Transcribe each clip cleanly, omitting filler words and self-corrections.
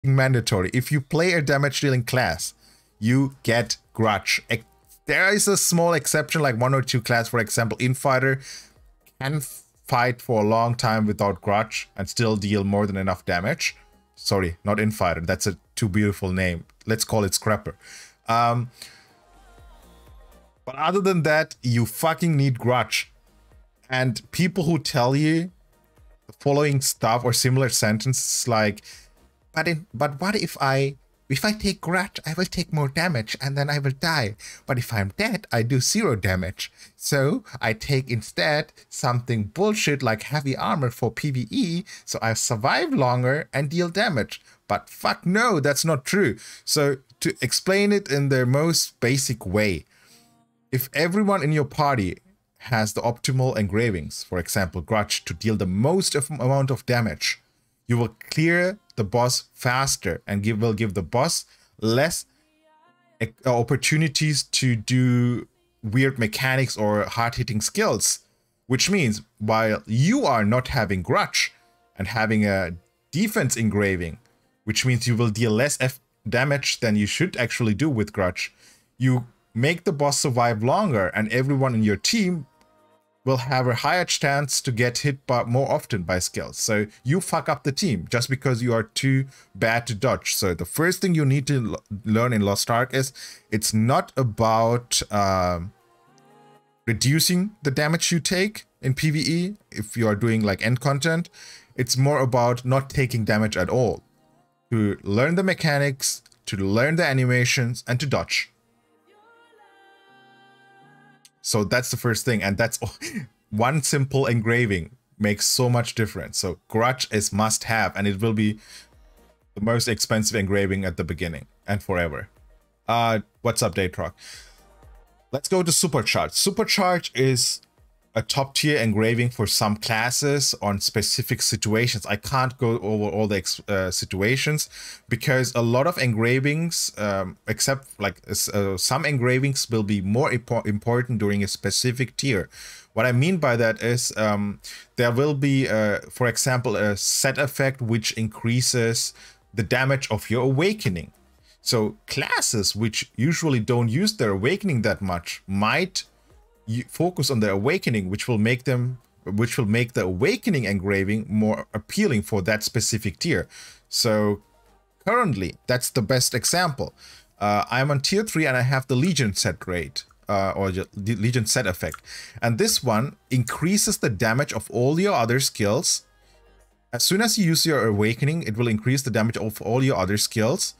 mandatory. If you play a damage dealing class, you get Grudge. There is a small exception, like 1 or 2 class, for example, Infighter can fight for a long time without Grudge and still deal more than enough damage. Sorry, not Infighter. That's a too beautiful name. Let's call it Scrapper. But other than that, you fucking need Grudge. And people who tell you the following stuff or similar sentences like, but what if I take Grudge, I will take more damage and then I will die. But if I'm dead, I do 0 damage. So I take instead something bullshit like heavy armor for PvE, so I survive longer and deal damage. But fuck no, that's not true. So to explain it in the most basic way, if everyone in your party has the optimal engravings, for example, Grudge, to deal the most amount of damage, you will clear the boss faster and will give the boss less opportunities to do weird mechanics or hard-hitting skills. Which means while you are not having Grudge and having a defense engraving, which means you will deal less damage than you should actually do with Grudge, you make the boss survive longer and everyone in your team will have a higher chance to get hit more often by skills. So you fuck up the team just because you are too bad to dodge. So the first thing you need to learn in Lost Ark is it's not about reducing the damage you take in PvE if you are doing like end content. It's more about not taking damage at all. To learn the mechanics, to learn the animations, and to dodge. So that's the first thing, and that's one simple engraving makes so much difference. So Grudge is must have, and it will be the most expensive engraving at the beginning and forever. What's up, Daytrock? Let's go to Supercharge. Supercharge is a top tier engraving for some classes on specific situations. I can't go over all the situations because a lot of engravings, except like some engravings, will be more important during a specific tier. What I mean by that is there will be, for example, a set effect which increases the damage of your awakening. So classes which usually don't use their awakening that much might focus on the awakening, which will make the awakening engraving more appealing for that specific tier. So currently, that's the best example. I'm on tier 3 and I have the Legion set rate, or the Legion set effect. And this one increases the damage of all your other skills. As soon as you use your awakening, it will increase the damage of all your other skills,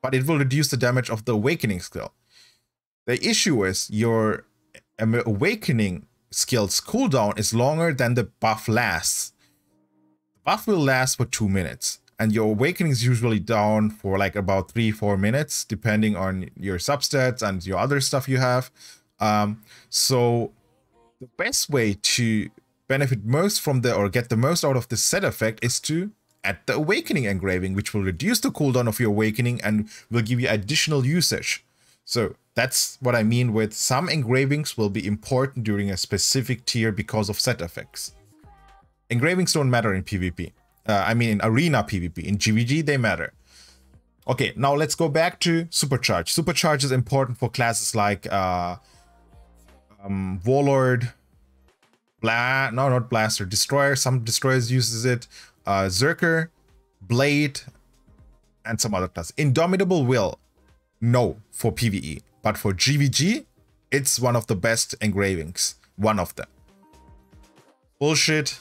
but it will reduce the damage of the awakening skill. The issue is your awakening skills cooldown is longer than the buff lasts. The buff will last for 2 minutes, and your awakening is usually down for like about 3-4 minutes, depending on your substats and your other stuff you have. So the best way to benefit most from or get the most out of the set effect is to add the awakening engraving, which will reduce the cooldown of your awakening and will give you additional usage. So that's what I mean with some engravings will be important during a specific tier because of set effects. Engravings don't matter in PvP. I mean in arena PvP. In GVG they matter. Okay, now let's go back to Supercharge. Supercharge is important for classes like Warlord, not Blaster, Destroyer. Some Destroyers uses it. Berserker, Blade, and some other classes. Indomitable will. No, for PvE. But for GVG, it's one of the best engravings. One of them. Bullshit.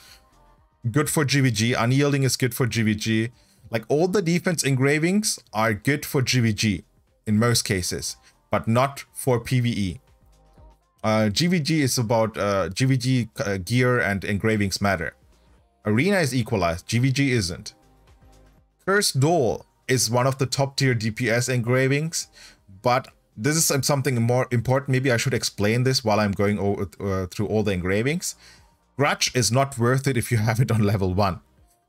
Good for GVG. Unyielding is good for GVG. Like all the defense engravings are good for GVG in most cases, but not for PvE. GVG is about GVG gear and engravings matter. Arena is equalized. GVG isn't. Cursed Doll is one of the top tier DPS engravings, but this is something more important. Maybe I should explain this while I'm going over, through all the engravings. Grudge is not worth it if you have it on level 1,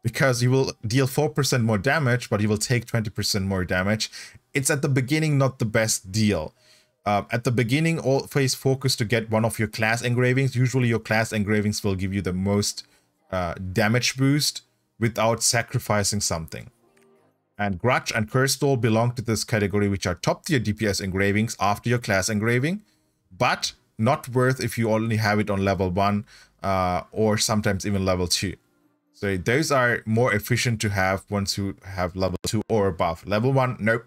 because you will deal 4% more damage, but you will take 20% more damage. It's at the beginning not the best deal. At the beginning, always focus to get one of your class engravings. Usually your class engravings will give you the most damage boost without sacrificing something. And Grudge and Curse Toll belong to this category, which are top tier DPS engravings after your class engraving, but not worth if you only have it on level 1 or sometimes even level 2. So those are more efficient to have once you have level 2 or above. Level 1, nope.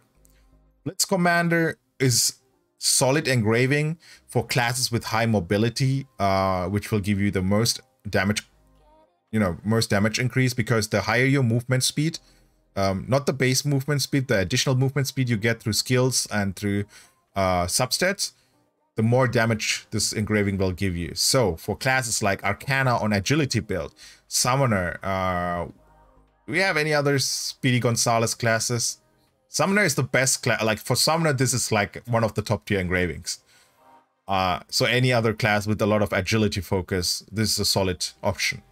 Blitz Commander is solid engraving for classes with high mobility, which will give you the most damage, most damage increase, because the higher your movement speed, not the base movement speed, the additional movement speed you get through skills and through substats, the more damage this engraving will give you. So for classes like Arcana on agility build, Summoner, do we have any other Speedy Gonzalez classes? Summoner is the best class. Like for Summoner, this is like one of the top tier engravings. So any other class with a lot of agility focus, this is a solid option.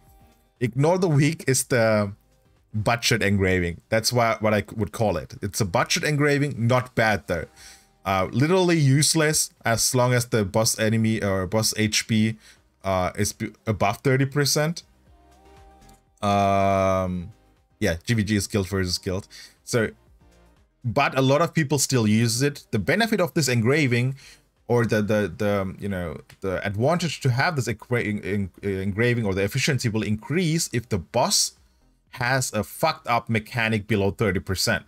Ignore the Weak is the budget engraving. That's what I would call it. It's a budget engraving, not bad though. Literally useless as long as the boss enemy or boss HP is above 30%. Yeah, GVG is guild versus guild. So, but a lot of people still use it. The benefit of this engraving, or the advantage to have this engraving, or the efficiency will increase if the boss has a fucked up mechanic below 30%.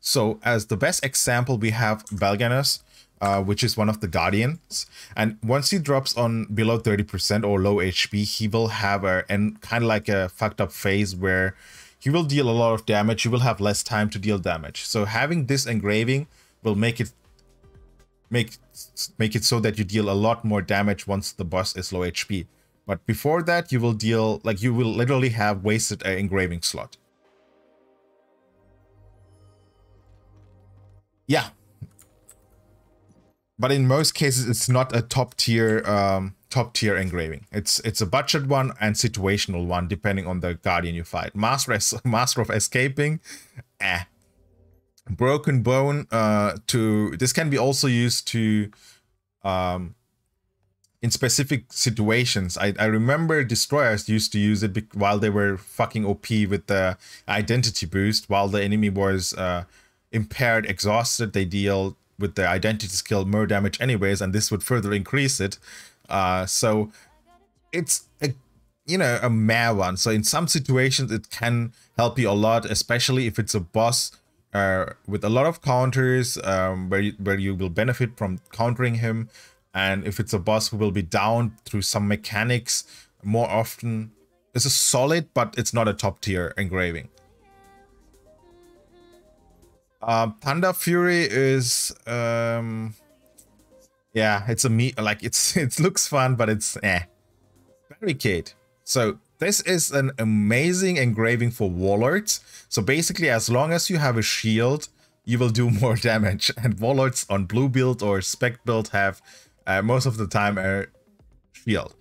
So as the best example, we have Belganus, which is one of the Guardians. And once he drops on below 30% or low HP, he will have kind of like a fucked up phase where he will deal a lot of damage. You will have less time to deal damage. So having this engraving will make it so that you deal a lot more damage once the boss is low HP. But before that, you will literally have wasted an engraving slot. Yeah, but in most cases, it's not a top tier engraving. It's a budget one and situational one, depending on the Guardian you fight. Master of Escaping, Broken Bone. This can be also used to in specific situations. I remember Destroyers used to use it while they were fucking OP with the identity boost, while the enemy was impaired, exhausted. They deal with the identity skill more damage anyways, and this would further increase it. So it's a meh one. So in some situations it can help you a lot, especially if it's a boss with a lot of counters, where you will benefit from countering him, and if it's a boss who will be down through some mechanics more often. It's a solid, but it's not a top tier engraving. Thunder Fury is yeah, it's it looks fun, but it's Barricade. So this is an amazing engraving for Warlords. So basically, as long as you have a shield, you will do more damage. And Warlords on blue build or spec build have most of the time a shield.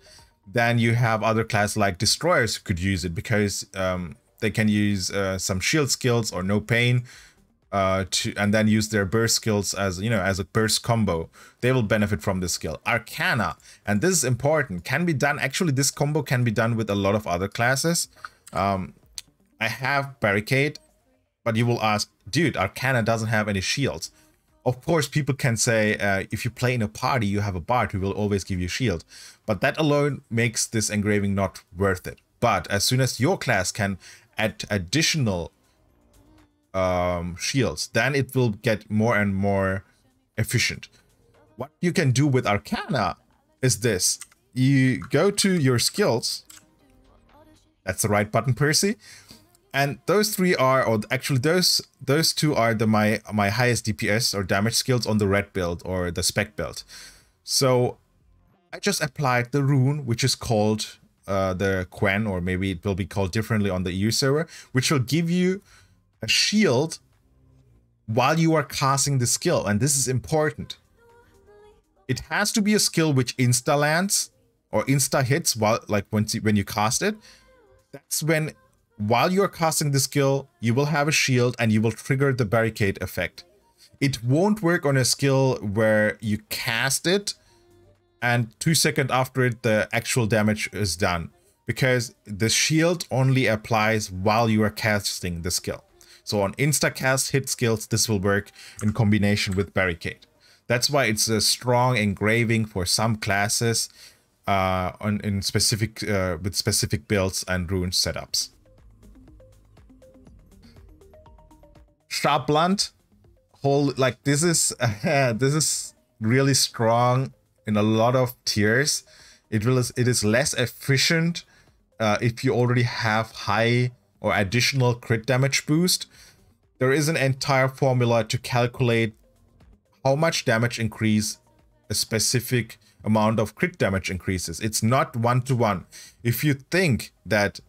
Then you have other classes like Destroyers who could use it, because they can use some shield skills or no pain, and then use their burst skills as a burst combo. They will benefit from this skill. Arcana, and this is important, can be done. Actually, this combo can be done with a lot of other classes. I have Barricade, but you will ask, dude, Arcana doesn't have any shields. Of course, people can say, if you play in a party, you have a bard who will always give you shield, but that alone makes this engraving not worth it. But as soon as your class can add additional shields, then it will get more and more efficient. What you can do with Arcana is this: you go to your skills, that's the right button, Percy, and those three are, or actually those two are my highest DPS or damage skills on the red build or the spec build. So I just applied the rune, which is called the Quen, or maybe it will be called differently on the EU server, which will give you a shield while you are casting the skill. And this is important. It has to be a skill which insta lands or insta hits when you cast it. That's when, while you are casting the skill, you will have a shield and you will trigger the Barricade effect. It won't work on a skill where you cast it and 2 seconds after it the actual damage is done, because the shield only applies while you are casting the skill. So on instacast hit skills, this will work in combination with Barricade. That's why it's a strong engraving for some classes in specific with specific builds and rune setups. Sharp blunt, this is this is really strong in a lot of tiers. It is less efficient if you already have high or additional crit damage boost. There is an entire formula to calculate how much damage increase a specific amount of crit damage increases. It's not one-to-one. If you think that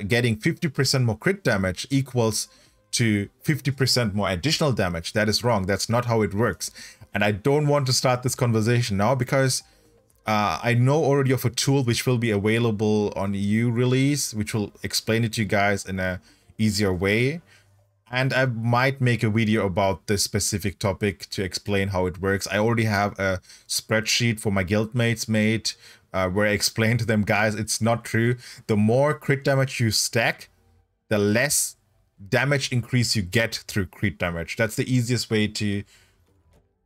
getting 50% more crit damage equals to 50% more additional damage, that is wrong. That's not how it works. And I don't want to start this conversation now because I know already of a tool which will be available on EU release, which will explain it to you guys in a easier way. And I might make a video about this specific topic to explain how it works. I already have a spreadsheet for my guildmates made where I explain to them, guys, it's not true. The more crit damage you stack, the less damage increase you get through crit damage. That's the easiest way to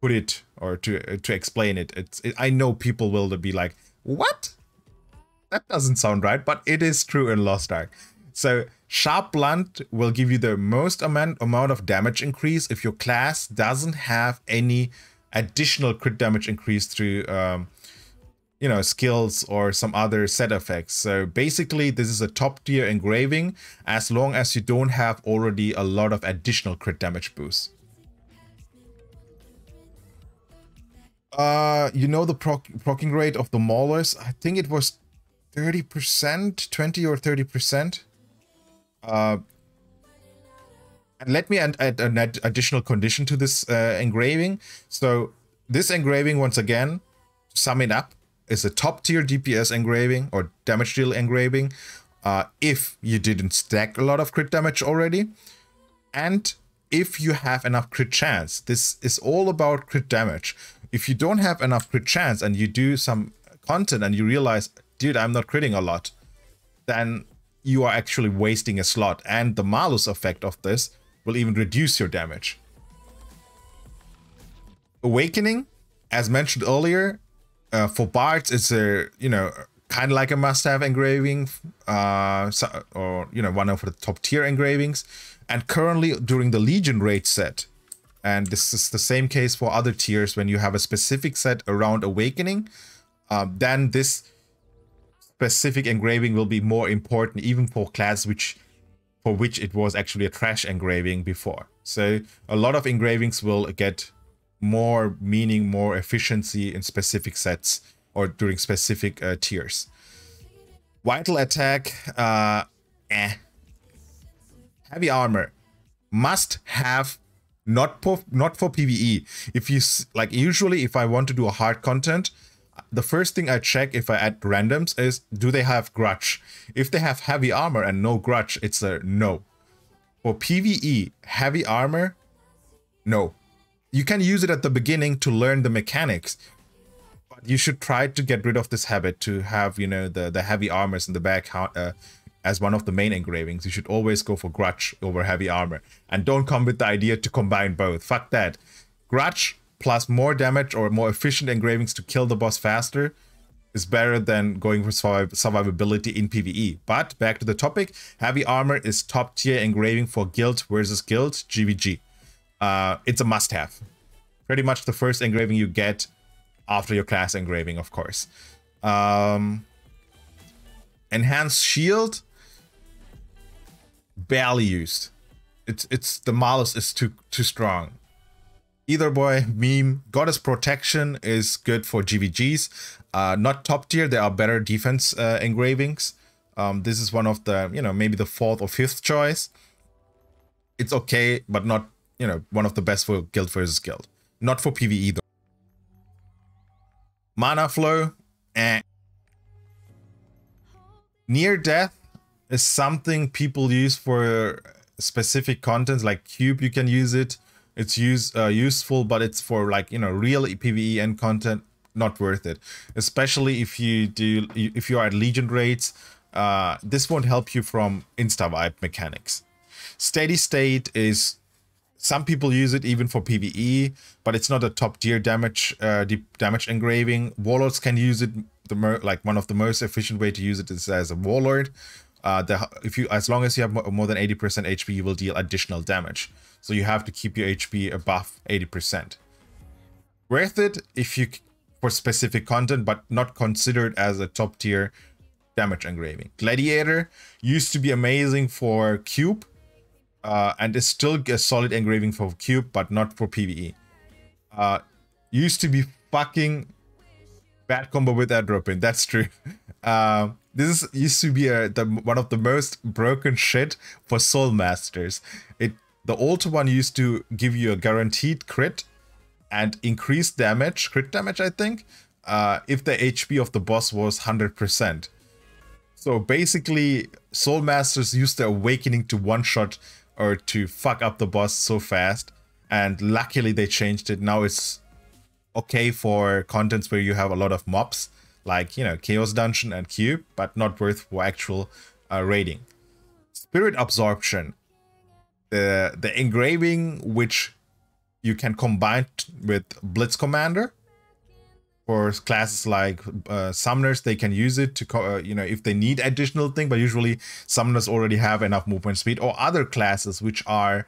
put it or to explain it. I know people will be like, what? That doesn't sound right, but it is true in Lost Ark. So Sharp Blunt will give you the most amount of damage increase if your class doesn't have any additional crit damage increase through you know, skills or some other set effects. So basically this is a top tier engraving as long as you don't have already a lot of additional crit damage boosts. You know the proccing rate of the Maulers? I think it was 30%, 20 or 30%. And let me add an additional condition to this engraving. So this engraving, once again, to sum it up, is a top tier DPS engraving or damage deal engraving if you didn't stack a lot of crit damage already, and if you have enough crit chance. This is all about crit damage. If you don't have enough crit chance and you do some content and you realize, dude, I'm not critting a lot, then you are actually wasting a slot, and the malus effect of this will even reduce your damage. Awakening, as mentioned earlier, for bards, it's a, you know, kind of like a must-have engraving, or, you know, one of the top tier engravings. And currently during the Legion raid set, and this is the same case for other tiers, when you have a specific set around Awakening, then this specific engraving will be more important even for class for which it was actually a trash engraving before. So a lot of engravings will get more meaning, more efficiency in specific sets or during specific tiers. Vital attack, heavy armor must have, not for PvE. If you like, usually if I want to do a hard content, the first thing I check if I add randoms is, do they have Grudge? If they have heavy armor and no Grudge, it's a no. For PvE, heavy armor, no. You can use it at the beginning to learn the mechanics, but you should try to get rid of this habit to have, you know, the heavy armors in the back as one of the main engravings. You should always go for Grudge over heavy armor, and don't come with the idea to combine both. Fuck that. Grudge plus more damage or more efficient engravings to kill the boss faster is better than going for survivability in PvE. But back to the topic, heavy armor is top tier engraving for guild versus guild, GVG. It's a must-have. Pretty much the first engraving you get after your class engraving, of course. Enhanced shield, barely used. It's the malus is too strong. Either boy, meme, Goddess Protection is good for GVGs. Not top tier, there are better defense engravings. This is one of the, you know, maybe the 4th or 5th choice. It's okay, but not, you know, one of the best for guild versus guild. Not for PvE though. Mana flow, Near death is something people use for specific contents, like Cube, you can use it. It's useful, but it's for, like, you know, real PvE and content, not worth it. Especially if you are at Legion raids, this won't help you from insta-wipe mechanics. Steady State is, some people use it even for PvE, but it's not a top tier damage damage engraving. Warlords can use it. Like one of the most efficient way to use it is as a Warlord. As long as you have more than 80% HP, you will deal additional damage. So you have to keep your HP above 80%. Worth it if you for specific content, but not considered as a top tier damage engraving. Gladiator used to be amazing for Cube. And is still a solid engraving for Cube, but not for PvE. Used to be fucking bad combo with that drop-in. That's true. This used to be one of the most broken shit for Soul Masters. The old one used to give you a guaranteed crit and increased damage, crit damage, I think, if the HP of the boss was 100%. So basically, Soul Masters used the Awakening to one-shot or to fuck up the boss so fast, and luckily they changed it. Now it's okay for contents where you have a lot of mobs, like, you know, Chaos Dungeon and Cube, but not worth for actual raiding. Spirit Absorption, the engraving which you can combine with Blitz Commander. For classes like summoners, they can use it to, you know, if they need additional thing, but usually summoners already have enough movement speed, or other classes which are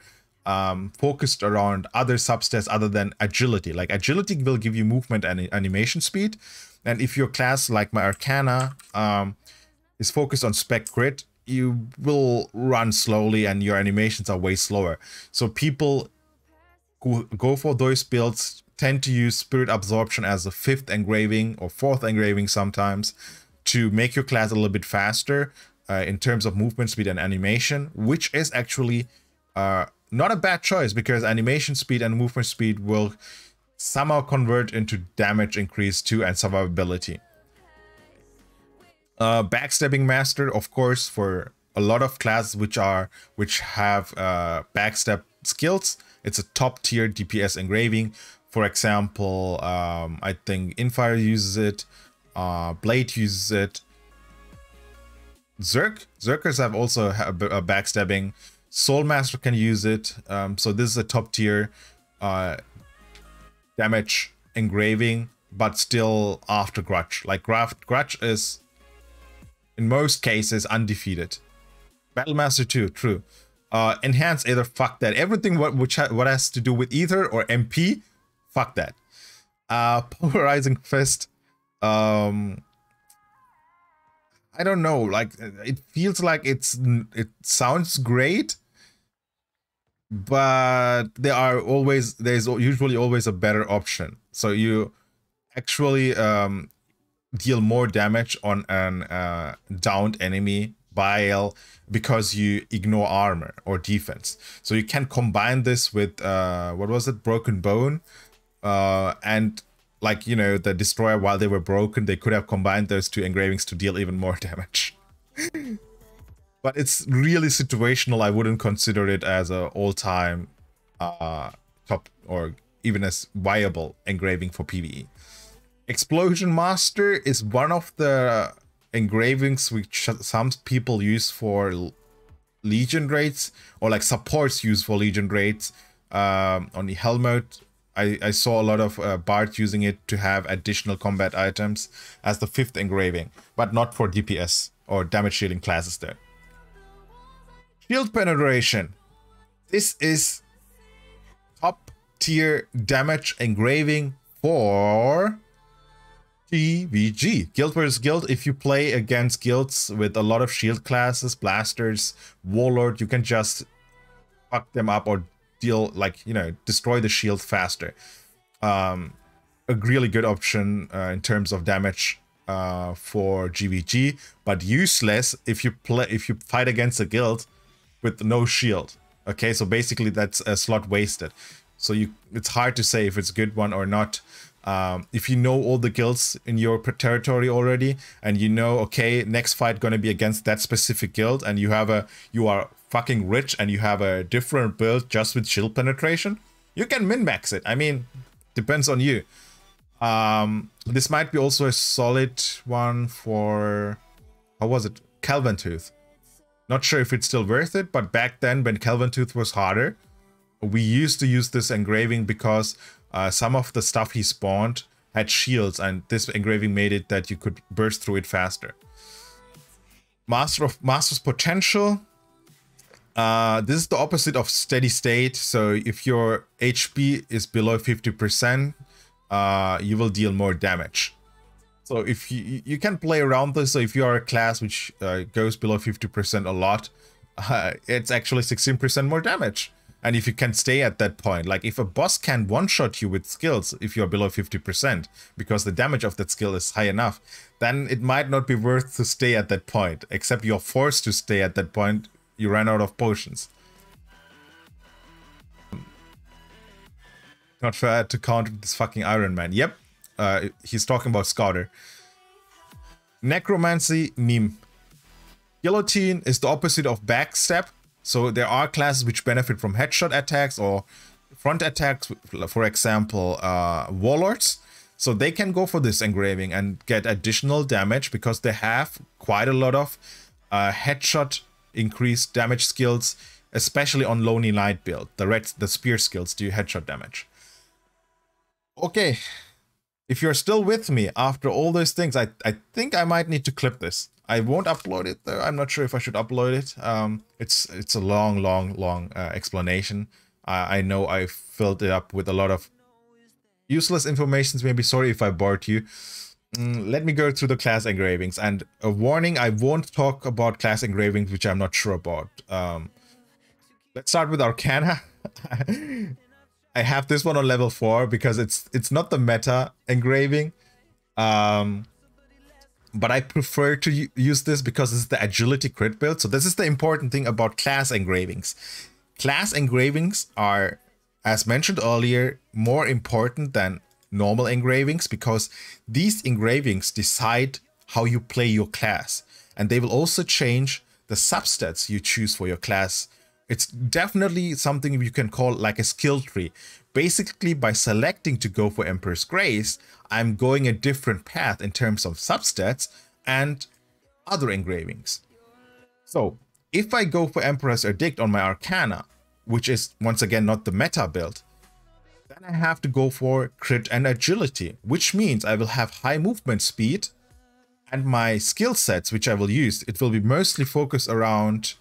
focused around other substats other than agility. Like agility will give you movement and animation speed. And if your class, like my Arcana, is focused on spec crit, you will run slowly and your animations are way slower. So people who go for those builds tend to use Spirit Absorption as a 5th engraving or 4th engraving sometimes to make your class a little bit faster in terms of movement speed and animation, which is actually not a bad choice, because animation speed and movement speed will somehow convert into damage increase too and survivability. Backstabbing Master, of course, for a lot of classes which have backstab skills, it's a top tier DPS engraving. For example, I think Infighter uses it, Blade uses it, Berserkers have also a backstabbing, Soul Master can use it, so this is a top tier damage engraving, but still after Grudge. Like Grudge is, in most cases, undefeated. Battlemaster too, true. Enhance Aether, fuck that. Everything what has to do with Ether or MP, fuck that. Pulverizing Fist. I don't know. Like, it feels like it sounds great, but there's usually always a better option. So you actually deal more damage on an downed enemy because you ignore armor or defense. So you can combine this with what was it, Broken Bone, and, like, you know, the Destroyer, while they were broken, they could have combined those two engravings to deal even more damage. But it's really situational. I wouldn't consider it as a all-time top or even as viable engraving for PvE. Explosion Master is one of the engravings which some people use for Legion raids, or like supports use for Legion raids. On the Helmet, I saw a lot of bards using it to have additional combat items as the 5th engraving, but not for DPS or damage shielding classes there. Shield Penetration. This is top tier damage engraving for GVG. Guild vs. Guild. If you play against guilds with a lot of shield classes, blasters, warlord, you can just fuck them up or deal, like, you know, destroy the shield faster. A really good option in terms of damage for GVG, but useless if you fight against a guild with no shield. Okay, so basically that's a slot wasted. So it's hard to say if it's a good one or not. If you know all the guilds in your territory already, and you know, okay, next fight gonna be against that specific guild, and you are fucking rich and you have a different build just with shield penetration, you can min-max it. I mean, depends on you. This might be also a solid one for, how was it, Calvin Tooth. Not sure if it's still worth it, but back then when Kelvin Tooth was harder, we used to use this engraving because some of the stuff he spawned had shields, and this engraving made it that you could burst through it faster. Master's Potential. This is the opposite of steady state. So if your HP is below 50%, you will deal more damage. So if you can play around this. So if you are a class which goes below 50% a lot, it's actually 16% more damage. And if you can stay at that point, like if a boss can one-shot you with skills if you're below 50%, because the damage of that skill is high enough, then it might not be worth to stay at that point, except you're forced to stay at that point. You ran out of potions. Not fair to counter this fucking Iron Man. Yep, he's talking about Scouter. Necromancy meme. Guillotine is the opposite of Backstab. So there are classes which benefit from headshot attacks or front attacks, for example, Warlords. So they can go for this engraving and get additional damage because they have quite a lot of headshot increased damage skills, especially on Lonely Knight build. The spear skills do headshot damage. Okay, if you're still with me after all those things, I think I might need to clip this. I won't upload it though. I'm not sure if I should upload it. It's a long explanation. I know I filled it up with a lot of useless information. Maybe sorry if I bored you. Let me go through the class engravings. And a warning, I won't talk about class engravings which I'm not sure about. Let's start with Arcana. I have this one on level 4 because it's not the meta engraving. But I prefer to use this because it's the agility crit build. So this is the important thing about class engravings. Class engravings are, as mentioned earlier, more important than normal engravings because these engravings decide how you play your class. And they will also change the substats you choose for your class. It's definitely something you can call like a skill tree. Basically, by selecting to go for Emperor's Grace, I'm going a different path in terms of substats and other engravings. So if I go for Emperor's Edict on my Arcana, which is once again not the meta build, then I have to go for crit and agility, which means I will have high movement speed, and my skill sets which I will use, it will be mostly focused around,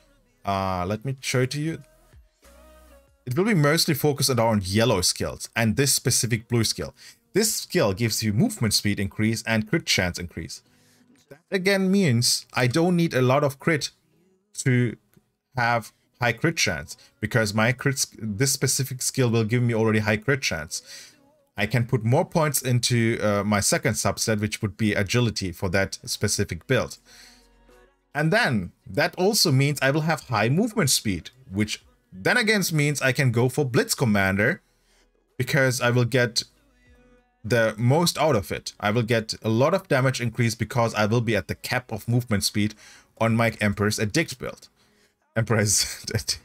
let me show it to you. It will be mostly focused around yellow skills and this specific blue skill. This skill gives you movement speed increase and crit chance increase. That again means I don't need a lot of crit to have high crit chance because my this specific skill will give me already high crit chance. I can put more points into my second subset, which would be agility for that specific build. And then that also means I will have high movement speed, which then again means I can go for Blitz Commander because I will get the most out of it. I will get a lot of damage increase because I will be at the cap of movement speed on my Emperor's Edict build. Emperor's Edict.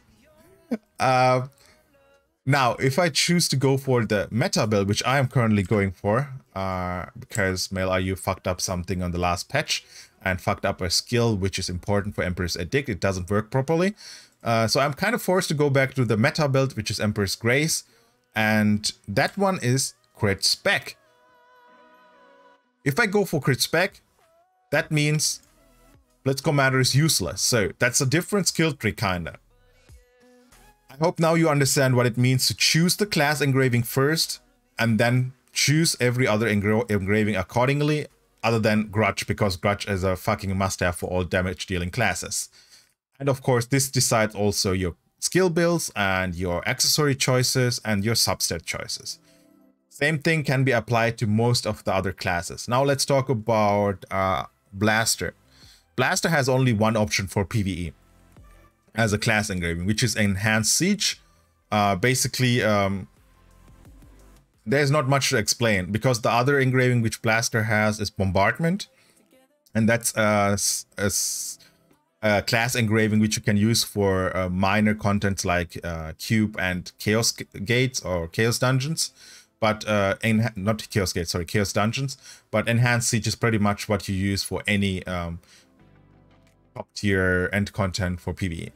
Now, if I choose to go for the meta build, which I am currently going for, because MailRU fucked up something on the last patch and fucked up a skill which is important for Emperor's Edict, it doesn't work properly. So I'm kind of forced to go back to the meta build, which is Emperor's Grace, and that one is crit spec. If I go for crit spec, that means Blitz Commander is useless. So that's a different skill tree kinda. I hope now you understand what it means to choose the class engraving first and then choose every other engraving accordingly, other than Grudge, because Grudge is a fucking must-have for all damage dealing classes. And of course, this decides also your skill builds and your accessory choices and your substat choices. Same thing can be applied to most of the other classes. Now let's talk about Blaster. Blaster has only one option for PvE as a class engraving, which is Enhanced Siege. Basically, there's not much to explain because the other engraving which Blaster has is Bombardment. And that's a class engraving which you can use for minor contents like Cube and Chaos Gates or Chaos Dungeons. But not Chaos Gates, sorry, Chaos Dungeons. But Enhanced Siege is pretty much what you use for any top tier end content for PvE.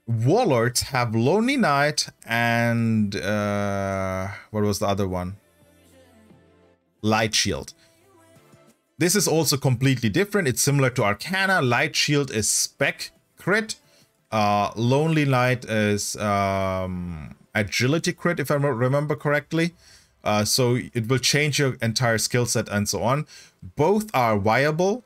Warlords have Lonely Knight and what was the other one? Light Shield. This is also completely different. It's similar to Arcana. Light Shield is spec crit. Lonely Knight is agility crit, if I remember correctly. So it will change your entire skill set and so on. Both are viable.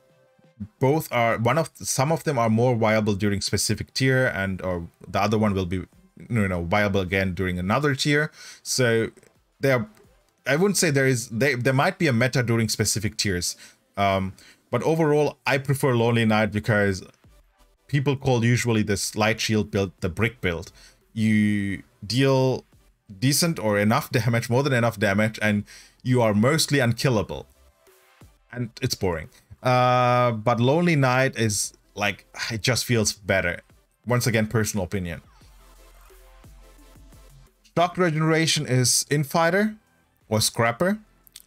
Both are some of them are more viable during specific tier, and or the other one will be viable again during another tier. So I wouldn't say there might be a meta during specific tiers. But overall, I prefer Lonely Knight because people call usually this Light Shield build the brick build. You deal decent or enough damage, more than enough damage, and you are mostly unkillable. And it's boring. But Lonely Knight is like, it just feels better. Once again, personal opinion. Shock Regeneration is Infighter or Scrapper.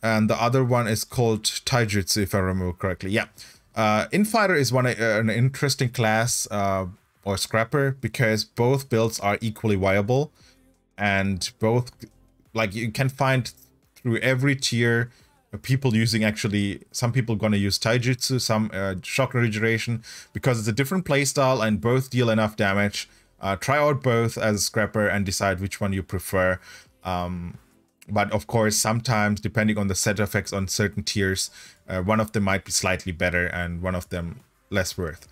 And the other one is called Taijutsu, if I remember correctly. Yeah. Infighter is an interesting class or Scrapper because both builds are equally viable. And both, like, you can find through every tier people using, actually, some people gonna use Taijutsu, some Shock Regeneration, because it's a different playstyle and both deal enough damage. Try out both as a Scrapper and decide which one you prefer. But of course, sometimes, depending on the set effects on certain tiers, one of them might be slightly better and one of them less worth.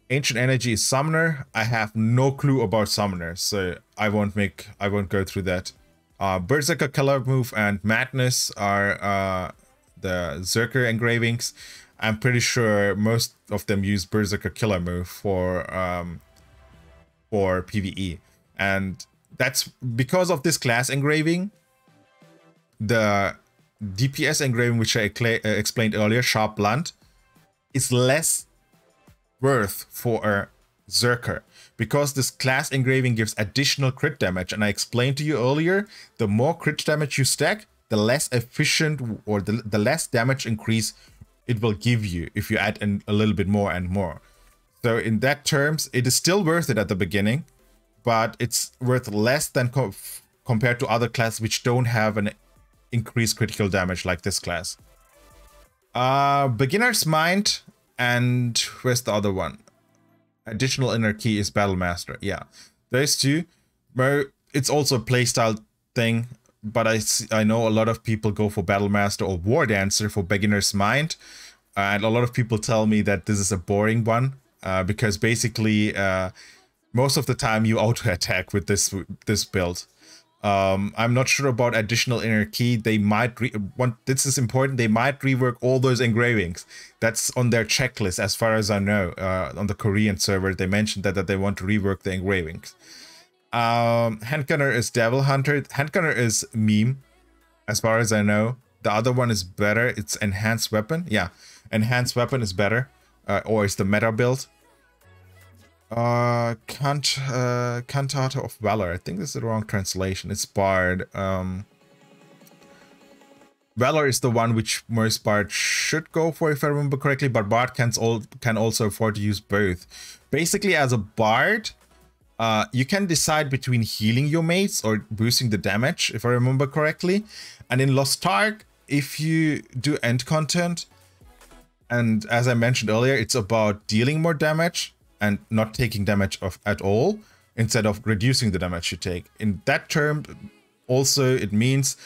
Ancient Energy is Summoner. I have no clue about Summoners, so I won't go through that. Berserker Killer Move and Madness are the Zerker engravings. I'm pretty sure most of them use Berserker Killer Move for PvE. And that's because of this class engraving. The DPS engraving, which I explained earlier, Sharp Blunt, is less worth for a Zerker because this class engraving gives additional crit damage. And I explained to you earlier, the more crit damage you stack, the less efficient or the less damage increase it will give you if you add a little bit more and more. So in that terms, it is still worth it at the beginning, but it's worth less than compared to other classes which don't have an increased critical damage like this class. Beginner's Mind, and where's the other one? Additional Inner Key is Battle Master. Yeah, those two. It's also a playstyle thing, but I know a lot of people go for Battle Master or Wardancer for Beginner's Mind, and a lot of people tell me that this is a boring one because basically most of the time you auto attack with this build. I'm not sure about Additional Inner Key. They might this is important. They might rework all those engravings. That's on their checklist, as far as I know. On the Korean server, they mentioned that they want to rework the engravings. Handgunner is Devil Hunter. Handgunner is meme, as far as I know. The other one is better. It's Enhanced Weapon. Yeah, Enhanced Weapon is better, or it's the meta build. Cantata of Valor. I think this is the wrong translation. It's Bard. Valor is the one which most Bard should go for, if I remember correctly, but Bard can also afford to use both. Basically, as a Bard, you can decide between healing your mates or boosting the damage, if I remember correctly. And in Lost Ark, if you do end content, and as I mentioned earlier, it's about dealing more damage and not taking damage at all, instead of reducing the damage you take. In that term, also, it means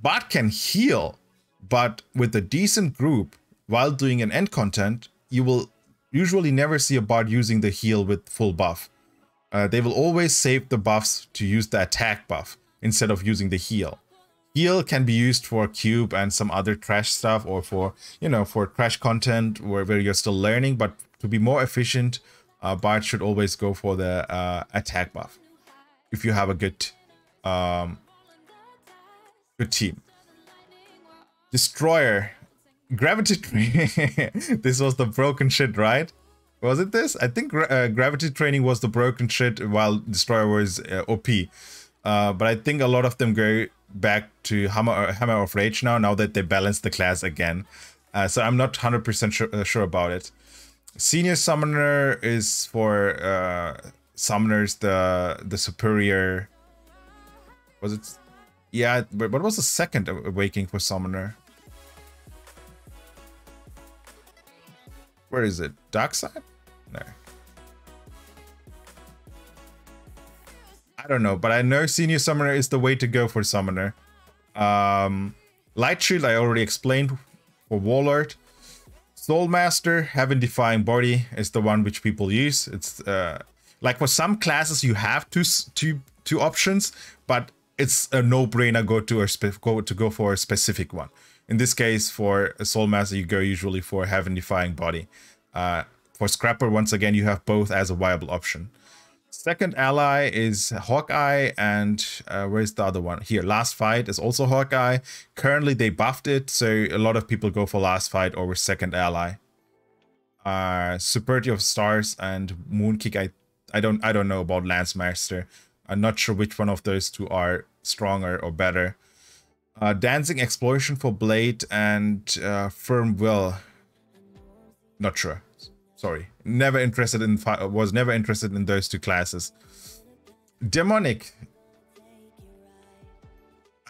Bard can heal, but with a decent group, while doing an end content, you will usually never see a Bard using the heal with full buff. They will always save the buffs to use the attack buff, instead of using the heal. Heal can be used for cube and some other trash stuff, or for, for trash content where you're still learning, but to be more efficient, Bard should always go for the attack buff if you have a good team. Destroyer, Gravity Training. This was the broken shit, right? Was it this? I think Gravity Training was the broken shit, while Destroyer was OP. But I think a lot of them go back to Hammer of Rage now that they balanced the class again. So I'm not 100% sure about it. Senior Summoner is for summoners the superior. Was it? Yeah, but what was the second awakening for Summoner? Where is it? Dark Side? No. I don't know, but I know Senior Summoner is the way to go for Summoner. Light Shield, I already explained for Warlord. Soul Master, Heaven Defying Body is the one which people use. It's like for some classes you have two options, but it's a no-brainer go for a specific one. In this case, for a Soul Master, you go usually for Heaven Defying Body. For Scrapper, once again, you have both as a viable option. Second ally is Hawkeye, and where's the other one? Here, Last Fight is also Hawkeye. Currently, they buffed it, so a lot of people go for Last Fight over second ally. Superiority of Stars and Moonkick, I don't know about Lance Master. I'm not sure which one of those two are stronger or better. Dancing Explosion for Blade and Firm Will. Not sure. Sorry. Never interested in. Was never interested in those two classes. Demonic.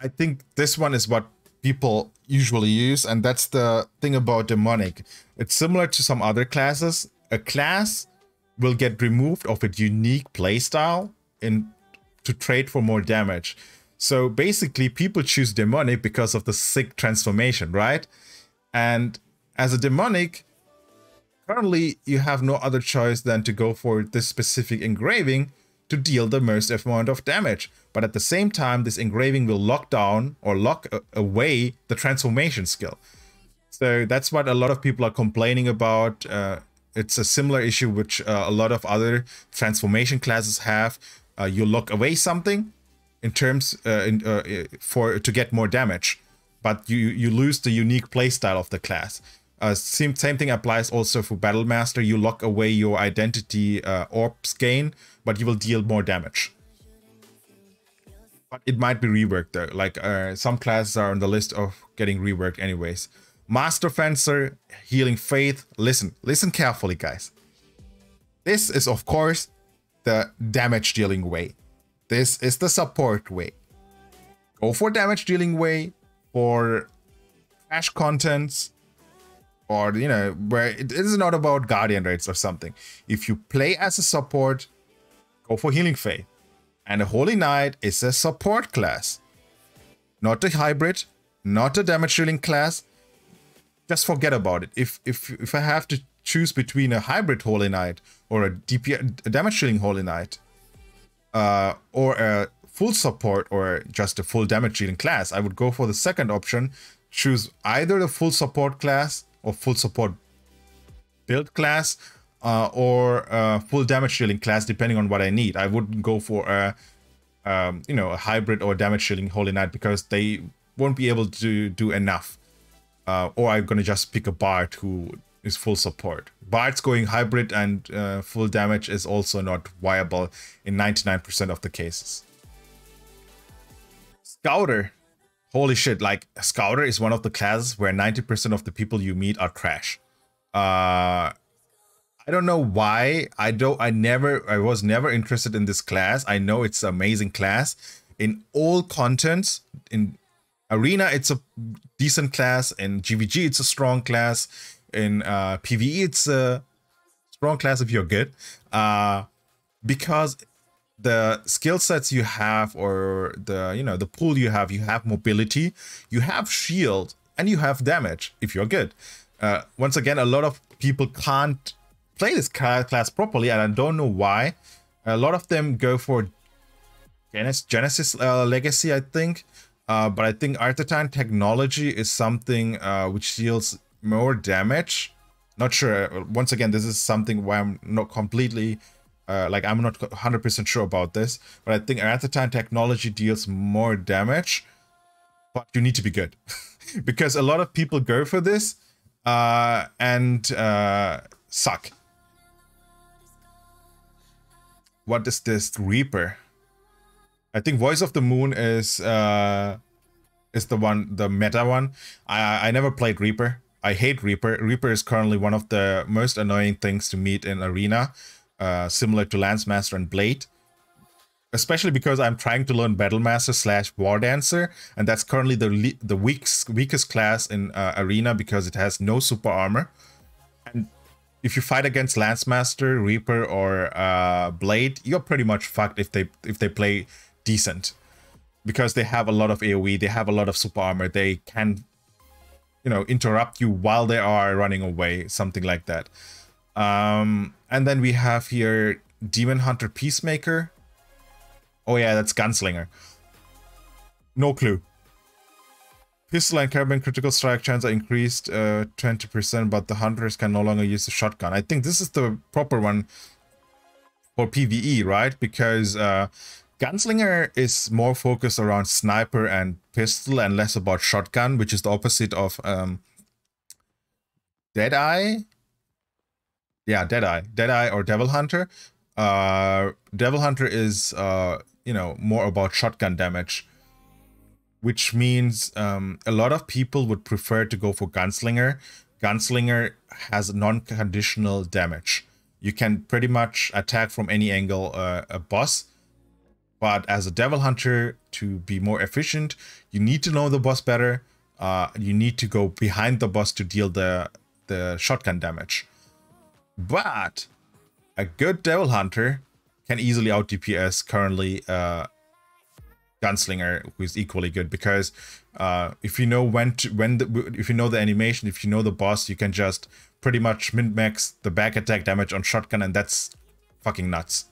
I think this one is what people usually use, and that's the thing about Demonic. It's similar to some other classes. A class will get removed of its unique playstyle to trade for more damage. So basically, people choose Demonic because of the sick transformation, right? And as a Demonic, currently you have no other choice than to go for this specific engraving to deal the most amount of damage. But at the same time, this engraving will lock down or lock away the transformation skill. So that's what a lot of people are complaining about. It's a similar issue which a lot of other transformation classes have. You lock away something in terms to get more damage, but you lose the unique playstyle of the class. Same thing applies also for Battle Master. You lock away your identity orbs gain, but you will deal more damage. But it might be reworked though. Like some classes are on the list of getting reworked anyways. Master Fencer, Healing Faith. Listen carefully, guys. This is of course the damage dealing way. This is the support way. Go for damage dealing way for trash contents, or you know, where it is not about guardian rates or something. If you play as a support, go for Healing Faith. And a Holy Knight is a support class, not a hybrid, not a damage dealing class. Just forget about it. If I have to choose between a hybrid Holy Knight or a damage dealing Holy Knight, or a full support or just a full damage dealing class, I would go for the second option. Choose either the full support class or full support build class, or full damage dealing class, depending on what I need. I wouldn't go for a a hybrid or damage dealing Holy Knight because they won't be able to do enough. Or I'm gonna just pick a Bard who is full support. Bards going hybrid and full damage is also not viable in 99% of the cases. Scouter. Holy shit, like Scouter is one of the classes where 90% of the people you meet are trash. I don't know why. I was never interested in this class. I know it's an amazing class. In all contents, in Arena it's a decent class, in GVG it's a strong class, in PvE it's a strong class if you're good. Because the skill sets you have, or the pool you have mobility, you have shield, and you have damage if you're good. Once again, a lot of people can't play this class properly, and I don't know why. A lot of them go for Genesis Legacy, I think. But I think Artillerist technology is something which deals more damage. Not sure. Once again, this is something where I'm not completely I'm not 100% sure about this, but I think Artillerist technology deals more damage, but you need to be good because a lot of people go for this and suck. What is this Reaper? I think Voice of the Moon is the meta one. I never played Reaper. I hate Reaper. Reaper is currently one of the most annoying things to meet in Arena, similar to Lance Master and Blade. Especially because I'm trying to learn Battlemaster / Wardancer, and that's currently the weakest class in Arena because it has no super armor. And if you fight against Lance Master, Reaper, or Blade, you're pretty much fucked if they play decent, because they have a lot of AoE, they have a lot of super armor, they can, you know, interrupt you while they are running away, something like that. And then we have here Demon Hunter Peacemaker. Oh yeah, that's Gunslinger. No clue. Pistol and carbine critical strike chance are increased 20%, but the hunters can no longer use the shotgun. I think this is the proper one for PvE, right? Because Gunslinger is more focused around sniper and pistol and less about shotgun, which is the opposite of Deadeye. Yeah, Deadeye or Devil Hunter. Devil Hunter is you know, more about shotgun damage, which means a lot of people would prefer to go for Gunslinger. Gunslinger has non-conditional damage. You can pretty much attack from any angle a boss, but as a Devil Hunter, to be more efficient, you need to know the boss better. You need to go behind the boss to deal the shotgun damage. But a good Devil Hunter can easily out DPS currently Gunslinger, who is equally good, because if you know if you know the animation, if you know the boss, you can just pretty much min-max the back attack damage on shotgun, and that's fucking nuts.